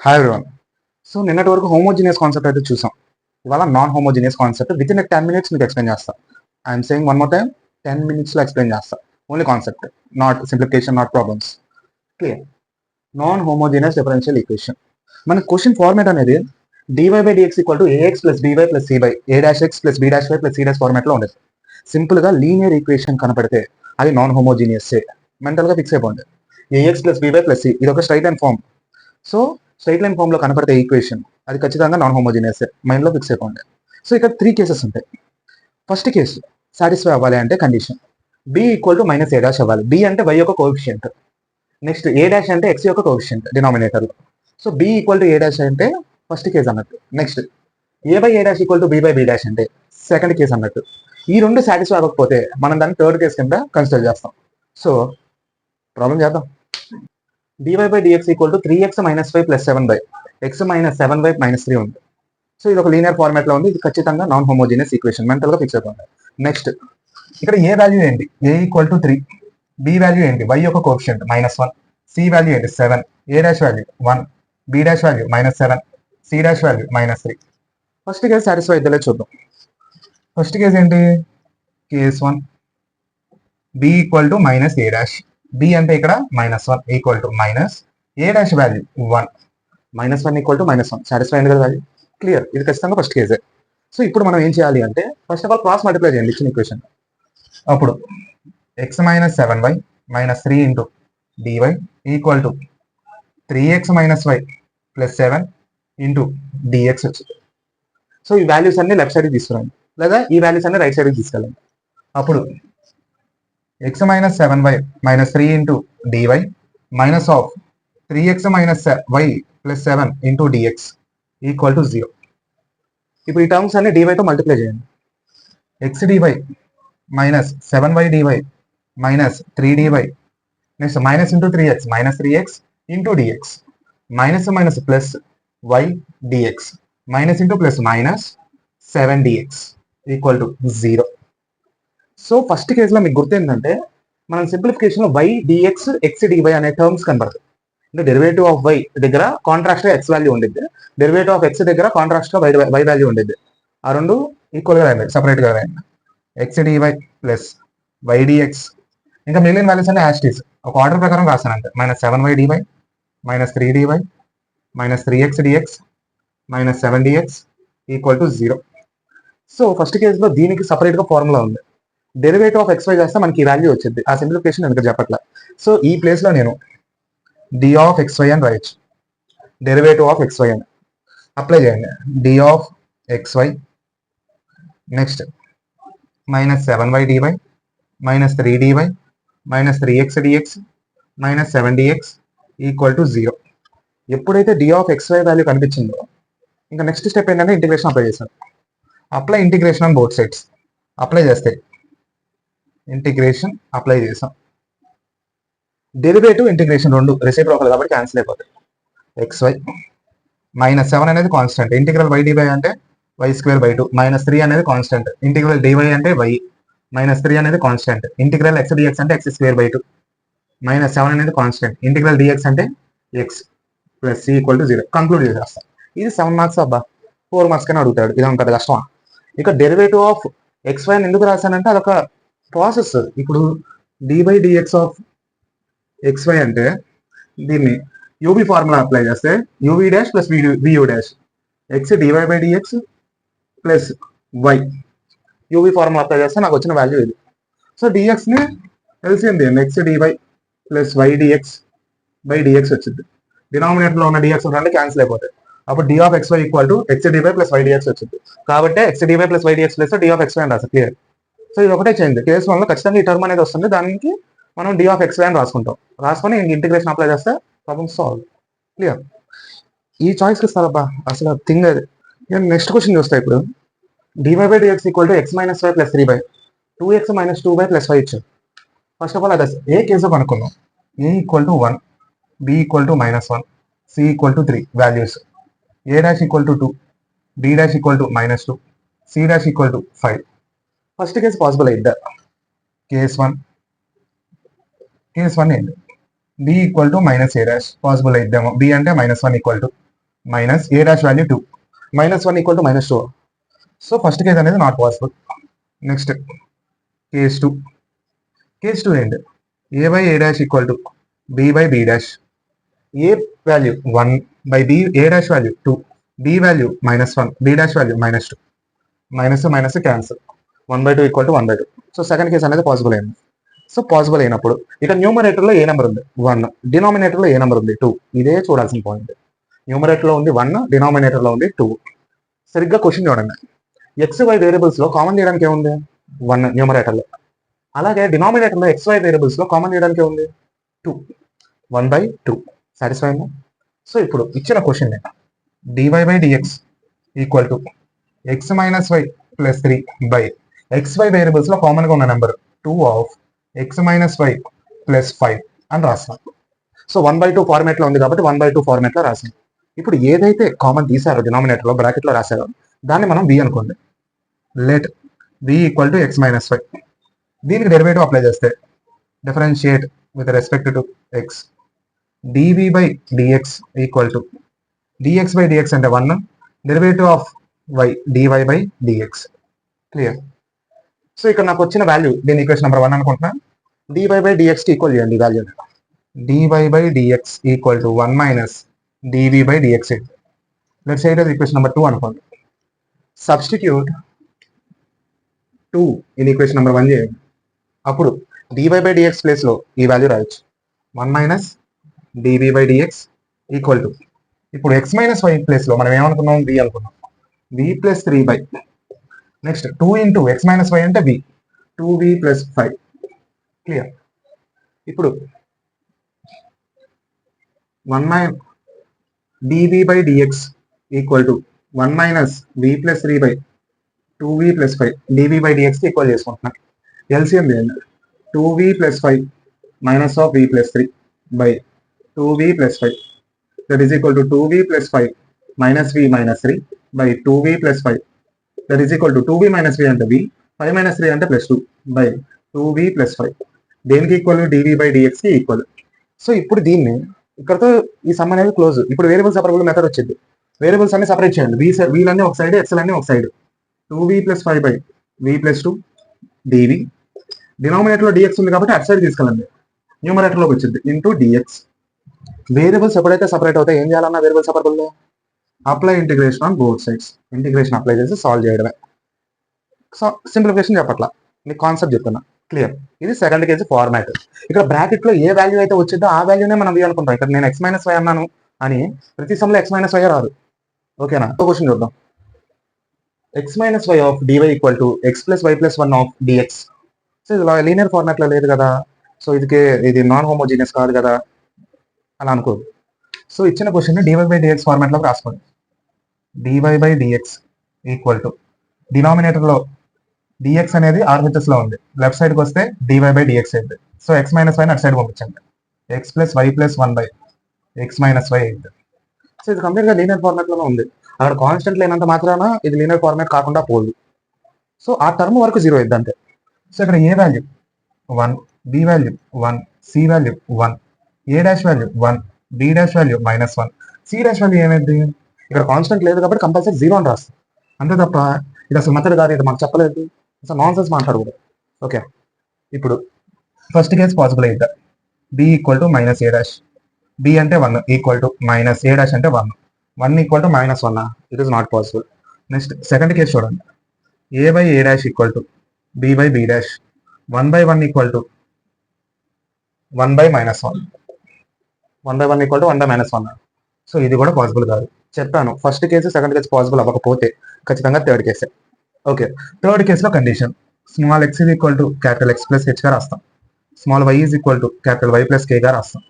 Hi everyone. So నిన్నటి వరకు homogeneous concept అయితే చూసాం. ఇవాళ non homogeneous concept with in 10 minutes మీకు ఎక్స్ప్లెయిన్ చేస్తా. I'm saying one more time, 10 minutes explain చేస్తా. Only concept, not simplification, not problems. Clear? Non homogeneous differential equation. మన question format అనేది dy/dx = ax + by + c by a'(x + b'(y + c' ఫార్మేట్లో ఉండేది. సింపుల్గా linear equation కనపడితే అది non homogeneous. మెంటల్గా fix అయిపోండి. ax + by + c ఇది ఒక straight line form. So straight line form లో కనపడితే ఈక్వేషన్ అది ఖచ్చితంగా నాన్ హోమోజీనియస్. మైండ్ లో ఫిక్స్ అయిపోండి. సో ఇక్కడ 3 కేసెస్ ఉంటాయి. ఫస్ట్ కేసు సాటిస్ఫై అవ్వాలి అంటే కండిషన్ b = -a' అవ్వాలి. b అంటే y యొక్క కోఎఫిషియంట్. నెక్స్ట్ a' అంటే x యొక్క కోఎఫిషియంట్ డినామినేటర్ లో. సో b = a' అంటే ఫస్ట్ కేసు అన్నట్టు. నెక్స్ట్ a/a' = b/b' అంటే సెకండ్ కేసు అన్నట్టు. ఈ రెండు సాటిస్ఫై అవ్వకపోతే మనం దాన్ని థర్డ్ కేసు కింద కన్సిడర్ చేస్తాం. సో ప్రాబ్లం చేద్దాం. dy/dx = 3x - 5 + 7y x - 7y - 3 ఉంది. సో ఇది ఒక లీనియర్ ఫార్మాట్ లో ఉంది. ఇది ఖచ్చితంగా నాన్ హోమోజీనియస్ ఈక్వేషన్. మెంటల్ గా ఫిక్స్ అయిపోయింది. నెక్స్ట్ ఇక్కడ ఏ వాల్యూ ఏంటి? a = 3. b వాల్యూ ఏంటి? y యొక్క కోఎఫిషియంట్ -1. c వాల్యూ ఏంటి? 7. a' value 1. b' value -7. c' value -3. First case satisfy ఇద్దరే చూద్దాం. ఫస్ట్ కేసు ఏంటి? Case 1 b = -a'. b అంటే ఇక్కడ -1 = -a' వాల్యూ 1. -1 = -1 సాటిస్ఫై అయింది కదా వాల్యూ. క్లియర్? ఇది ఖచ్చితంగా ఫస్ట్ కేసే. సో ఇప్పుడు మనం ఏం చేయాలి అంటే first of all cross multiply చేయండి ఇచ్చిన ఈక్వేషన్. అప్పుడు x - 7y - 3 × dy = 3x - y + 7 × dx వచ్చింది. సో ఈ వాల్యూస్ అన్ని లెఫ్ట్ సైడ్కి తీసుకురండి, లేదా ఈ వాల్యూస్ అన్ని రైట్ సైడ్కి తీసుకెళ్ళండి. అప్పుడు x - 7y - 3 × dy minus of 3x - y + 7 × dx = 0. ఇప్పుడు ఈ టర్మ్స్ అన్ని dy తో మల్టిప్లై చేయండి. x dy - 7y dy - 3 dy next minus into 3x -3x into dx minus plus y dx minus into plus -7 dx = 0. So first కేసులో మీకు గుర్తు ఏంటంటే మనం సింప్లిఫికేషన్ లో y dx x dy అనే టర్మ్స్ కనబడతాయి. అంటే డెరివేటివ్ ఆఫ్ y దగ్గర కాంట్రాస్ట్ గా x వాల్యూ ఉండిద్ది, డెరివేటివ్ ఆఫ్ x దగ్గర కాంట్రాస్ట్ గా y వాల్యూ ఉండిద్ది. ఆ రెండు ఈక్వల్ గా రాయండి, సపరేట్ గా రాయండి. x dy plus y dx. ఇంకా మిగిలిన వాల్యూస్ అన్ని యాస్టీస్ ఒక ఆర్డర్ ప్రకారం రాశానంటే -7y dy -3 dy -3x dx -7 dx = 0. So first కేసులో దీనికి సపరేట్ గా ఫార్ములా ఉంది. డెరివేటివ్ ఆఫ్ xy చేస్తే మనకి ఈ వాల్యూ వచ్చింది. ఆ సింప్లిఫికేషన్ ఎందుకు చెప్పట్లే. సో ఈ ప్లేస్ లో నేను d ఆఫ్ xy అని రాయొచ్చు. డెరివేటివ్ ఆఫ్ xy అని అప్లై చేయండి. d of xy next -7y dy -3 dy -3x dx -7 dx = 0. ఎప్పుడైతే d ఆఫ్ xy వాల్యూ కనిపించిందో ఇంకా నెక్స్ట్ స్టెప్ ఏంటంటే ఇంటిగ్రేషన్ అప్లై చేశాను. Apply integration on both sides. Apply చేస్తే integration apply చేసాం. డెరివేటివ్ ఇంటిగ్రేషన్ రెండు reciprocal కాబట్టి క్యాన్సిల్ అయిపోతాయి. xy -7 అనేది కాన్స్టెంట్. ఇంటిగ్రల్ y dy అంటే y²/2. -3 అనేది కాన్స్టెంట్. ఇంటిగ్రల్ dy అంటే y. -3 అనేది కాన్స్టెంట్. ఇంటిగ్రల్ x dx అంటే x²/2. -7 అనేది కాన్స్టెంట్. ఇంటిగ్రల్ dx అంటే x + c = 0. కంక్లూడ్ చేసేస్తాం. ఇది 7 మార్క్స్ అబ్బా, 4 మార్క్స్ కన్నా అడుగుతాడు. ఇది ఉంటుంది కష్టమా? ఇక డెరివేటివ్ ఆఫ్ xy ఎందుకు రాశానంటే అదొక ప్రాసెస్. ఇప్పుడు dy/dx ఆఫ్ xy అంటే దీన్ని యూబీ ఫార్ములా అప్లై చేస్తే uv' + vu' x dy/dx plus y UB formula apply చేస్తే నాకు వచ్చిన వాల్యూ ఇది. సో dx ని ఎల్సిఎం తీయండి. x dy plus y dx/dx వచ్చింది. డినామినేటర్ లో ఉన్న dx అంటే క్యాన్సిల్ అయిపోతాయి. అప్పుడు d of xy = x dy plus y dx వచ్చింది. కాబట్టి x dy plus y dx plus d of xy అని రాస్తారు. క్లియర్? సో ఇది ఒకటే చేంజ్. కేసు 1 లో ఖచ్చితంగా ఈ టర్మ్ అనేది వస్తుంది. దానికి మనం d ఆఫ్ xy అని రాసుకుంటాం. రాసుకొని ఇంటిగ్రేషన్ అప్లై చేస్తే ప్రాబ్లమ్ సాల్వ్. క్లియర్? ఈ చాయిస్కి ఇస్తారబ్బా అసలు థింగ్ అది. నెక్స్ట్ క్వశ్చన్ చూస్తే ఇప్పుడు dy/dx = x - y + 3 2x - 2y + 5 ఇచ్చారు. ఫస్ట్ ఆఫ్ ఆల్ అది ఏ కేసు కనుక్కుందాం. a = 1, b = -1, c = 3 values. a' = 2, b' = -2, c' = 5. First case possible అయిద్దా? కేస్ 1 ఏంటి? b = -a' పాసిబుల్ అయిద్దాము. b అంటే -1 = minus a dash value 2. Minus 1 equal to minus 2. So first case అనేది not possible. Next case 2. Case 2 ఏంటి? a by a dash equal to b by b dash. a value 1 by b, a dash value 2, b value minus 1, b dash value minus 2. Minus minus cancel. 1 by 2 equal to 1 by 2. So second case అనేది possible అయింది. So possible అయినప్పుడు ఇక న్యూమరేటర్లో ఏ number ఉంది 1, డినామినేటర్లో ఏ number ఉంది 2. ఇదే చూడాల్సిన point. న్యూమరేటర్లో ఉంది 1, డినామినేటర్లో ఉంది 2. సరిగ్గా క్వశ్చన్ చూడండి. ఎక్స్ వై వేరియబుల్స్లో కామన్ చేయడానికి ఏముంది 1 న్యూమరేటర్లో, అలాగే డినామినేటర్లో ఎక్స్ వై వేరియబుల్స్లో కామన్ చేయడానికి ఏముంది 2. 1 by 2 సాటిస్ఫై అయిందా? సో ఇప్పుడు ఇచ్చిన question dy by dx equal to x minus y plus 3 by x y వేరియబుల్స్లో కామన్గా ఉన్న number 2 of x minus y plus 5 అని రాస్తాం. సో 1 by 2 ఫార్మేట్లో ఉంది కాబట్టి 1 by 2 ఫార్మేట్లో రాసాం. ఇప్పుడు ఏదైతే కామన్ తీసారో డినామినేటర్లో బ్రాకెట్లో రాశారో దాన్ని మనం v అనుకోండి. Let v equal to x minus y. దీనికి డెరివేటివ్ అప్లై చేస్తే differentiate with respect to x, dv by dx equal to dx by dx అంటే 1, derivative of y dy by dx. Clear? So ఇక్కడ నాకు వచ్చిన value దీని equation number 1 అనుకుంటున్నా. dy by dx కి equal చేయండి value. dy by dx equal to 1 minus dv by dx. Let's say it is equation number 2 అనుకోండి. Substitute 2 in equation number 1 చేయండి. అప్పుడు dy by dx ప్లేస్లో ఈ వాల్యూ రాయొచ్చు. 1 minus dv by dx equal to, ఇప్పుడు x minus y ప్లేస్లో మనం ఏమనుకున్నాం v అనుకున్నాం. v plus 3 by next 2 into x minus y అంటే v, 2v ప్లస్ 5. క్లియర్? ఇప్పుడు 1 minus dv by dx equal to 1 minus v plus 3 by 2v plus 5 dv by dx కి equal చేసుకుంటున్నాం. LCM చేయండి. 2v plus 5 minus of v plus 3 by 2v plus 5 that is equal to 2v plus 5 minus v minus 3 by 2v plus 5 that is equal to 2v minus v అంటే v, 5 minus 3 అంటే plus 2 by 2v plus 5. దేనికి equal? dv by dx కి equal. So ఇప్పుడు దీన్ని ఇక్కడతో ఈ some అనేది close. ఇప్పుడు వేరియబుల్ సెపరబుల్ మెథడ్ వచ్చింది. వేరియబుల్స్ అన్ని సపరేట్ చేయండి. వీలన్నీ ఒక సైడ్, ఎక్స్ అన్ని ఒక side. 2v plus 5 by v plus 2 dv. డినామినేటర్లో dx ఉంది కాబట్టి అటు సైడ్ తీసుకెళ్ళండి, న్యూమరేటర్లోకి వచ్చింది ఇంటూ dx. వేరియబుల్స్ ఎప్పుడైతే సపరేట్ అవుతాయి ఏం చేయాలన్నా వేరియబుల్ సెపరబుల్లో apply integration on both sides. Integration apply చేసి సాల్వ్ చేయడమే. సో సింప్లిఫికేషన్ చెప్పట్లా, మీకు కాన్సెప్ట్ చెప్తున్నా. క్లియర్? ఇది సెకండ్ కేజీ ఫార్మాట్. ఇక్కడ బ్రాకెట్లో ఏ వాల్యూ అయితే వచ్చిందో ఆ వాల్యూనే మనం అనుకుంటాం. ఇక్కడ నేను ఎక్స్ మైనస్ వై అన్నాను అని ప్రతి సమ్లో ఎక్స్ మైనస్ వై రాదు. ఓకేనా? క్వశ్చన్ చూద్దాం. X minus y of dy equal to x plus y plus 1 of dx. So ఇది లీనియర్ ఫార్మాట్లో లేదు కదా, సో ఇది నాన్ హోమోజీనియస్ కాదు కదా అలా అనుకోదు. సో ఇచ్చిన క్వశ్చన్ డివై బై డిఎక్స్ ఫార్మాట్లోకి రాసుకోండి. Dy by dx equal to డినామినేటర్లో డిఎక్స్ అనేది ఆర్హెచ్ఎస్లో ఉంది, లెఫ్ట్ సైడ్కి వస్తే డివై బై డిఎక్స్ అయితే. సో ఎక్స్ మైనస్ వైని అటు సైడ్ పంపించండి. X plus y plus 1 by x minus y అయితే. సో ఇది కంప్లీట్గా లీనియర్ ఫార్మాట్లోనే ఉంది. అక్కడ కాన్స్టెంట్ లేనంత మాత్రాన ఇది లీనియర్ ఫార్మాట్ కాకుండా పోదు. సో ఆ టర్మ్ వరకు 0 అయింది అంతే. సో ఇక్కడ a value 1, b value 1, c value 1, a dash value 1, b dash value -1, c dash value ఏమైంది? ఇక్కడ కాన్స్టెంట్ లేదు కాబట్టి కంపల్సరీ 0 అని రాస్తాం అంతే తప్ప ఇది అసలు మెథడ్ కాదు, ఇది మాకు చెప్పలేదు, అసలు నాన్ సెన్స్ మాట్లాడకూడదు. ఓకే, ఇప్పుడు ఫస్ట్ కేసు పాసిబుల్ అయితే b equal to minus a dash, b అంటే 1 equal to minus a dash అంటే 1, 1 equal to -1. It is not possible. Next second case చూడండి. A by a dash equal to b by b dash, 1 by 1 equal to 1 by -1, 1 by 1 equal to 1 by -1. So ఇది కూడా possible కాదు. చెప్పాను first case second case possible అవ్వకపోతే ఖచ్చితంగా third కేసే. Okay, third కేసులో condition small x is equal to capital X plus హెచ్గా రాస్తాం, small y is equal to capital y plus కేగా రాస్తాం.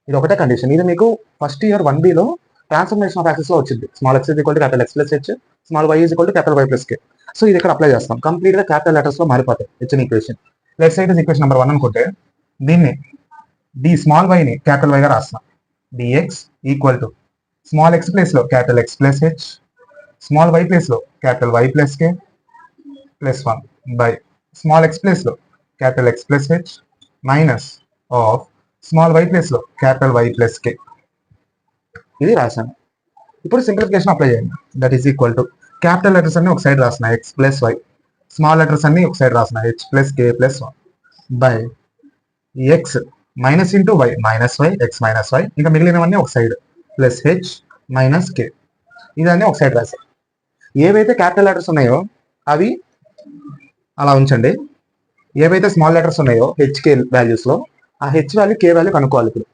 ఇది ఒకటే కండిషన్. ఇది మీకు ఫస్ట్ ఇయర్ 1Bలో ట్రాన్స్ఫర్మేషన్ ఆఫ్ యాక్సెస్లో వచ్చింది. Small x is equal to capital X plus h, small y is equal to capital y plus k. So ఇది ఇక్కడ అప్లై చేస్తాం. కంప్లీట్గా క్యాపిటల్ లెటర్స్లో మారిపోతాయి ఇచ్చిన equation. Left side equation number 1 అనుకుంటే దీన్ని డి స్మాల్ వైని క్యాపిటల్ వైగా రాస్తాం. Dx equal to small x ప్లేస్లో capital X plus h, small y ప్లేస్లో capital y plus K plus 1 by small x ప్లేస్లో capital X plus h minus of small y ప్లేస్లో capital y plus k. ఇది రాశాను. ఇప్పుడు simplification apply చేయండి. That is equal to capital letters అన్ని ఒక side రాసిన x plus y, small letters అన్ని ఒక సైడ్ రాసిన h plus K plus one by x minus into y minus y x minus y, ఇంకా మిగిలినవన్నీ ఒక side plus h minus k, ఇదన్నీ ఒక సైడ్ రాశారు. ఏవైతే క్యాపిటల్ లెటర్స్ ఉన్నాయో అవి అలా ఉంచండి. ఏవైతే స్మాల్ లెటర్స్ ఉన్నాయో హెచ్కే వాల్యూస్లో ఆ హెచ్ వాల్యూ కే వాల్యూ కనుక్కోవాలి. ఇప్పుడు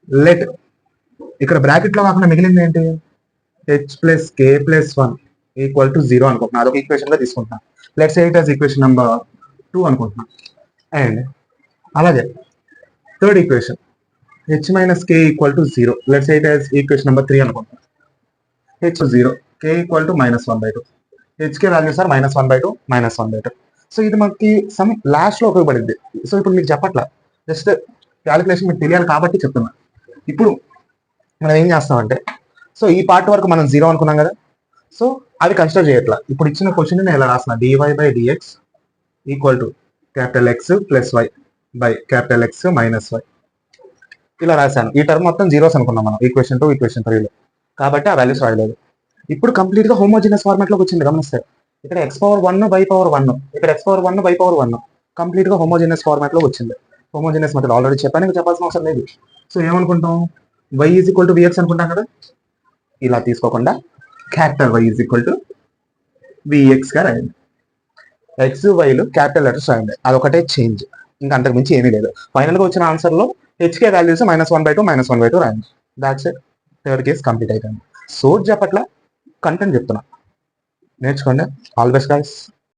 లెట్ ఇక్కడ బ్రాకెట్లో కాకుండా మిగిలింది ఏంటి, H plus K plus one equal to 0 అనుకుంటున్నాను. అదొక ఈక్వేషన్గా తీసుకుంటున్నాను. Let's say it as equation number 2 అనుకుంటున్నాను. అండ్ అలాగే third equation H minus K equal to 0, let's say it as equation number 3 అనుకుంటున్నాను. H 0 K equal to -1/2, H K values are -1/2 -1/2. So ఇది మనకి some లాస్ట్లో ఉపయోగపడింది. సో ఇప్పుడు మీకు చెప్పట్లా, జస్ట్ క్యాలిక్యులేషన్ మీకు తెలియాలి కాబట్టి చెప్తున్నా. ఇప్పుడు మనం ఏం చేస్తామంటే, సో ఈ పార్ట్ వరకు మనం 0 అనుకున్నాం కదా, సో అవి కన్సిడర్ చేయట్లా. ఇప్పుడు ఇచ్చిన క్వశ్చన్ నేను ఇలా రాసిన dy/dx equal to capital X plus Y by capital X minus Y, ఇలా రాశాను. ఈ టర్మ్ మొత్తం జీరోస్ అనుకున్నాం మనం ఈక్వేషన్ 2 ఈక్వేషన్ 3లో, కాబట్టి ఆ వాల్యూస్ రాయలేదు. ఇప్పుడు కంప్లీట్ గా హోమోజినస్ ఫార్మాట్లోకి వచ్చింది. గమనిస్తారు ఇక్కడ x⁻1/1, ఇక్కడ x⁻1/1 కంప్లీట్ గా హోమోజినస్ ఫార్మాట్ లో వచ్చింది. హోమోజినస్ మెథడ్ ఆల్రెడీ చెప్పాను, ఇంకా చెప్పాల్సిన అవసరం లేదు. సో ఏమనుకుంటాం, y is equal to vx అనుకుంటాం కదా. ఇలా తీసుకోకుండా capital y is equal to vx గా రాయండి. ఎక్స్ వైలు క్యాపిటల్ లెటర్స్ రాయండి, అదొకటే చేంజ్, ఇంకా అంతకు మించి ఏమీ లేదు. ఫైనల్ గా వచ్చిన ఆన్సర్ లో హెచ్కే వాల్యూస్ -1/2 -1/2 రాయండి. That's it. Third case complete అయిపోయింది. సోర్స్ చెప్పట్లా, కంటెంట్ చెప్తున్నా, నేర్చుకోండి. All best guys.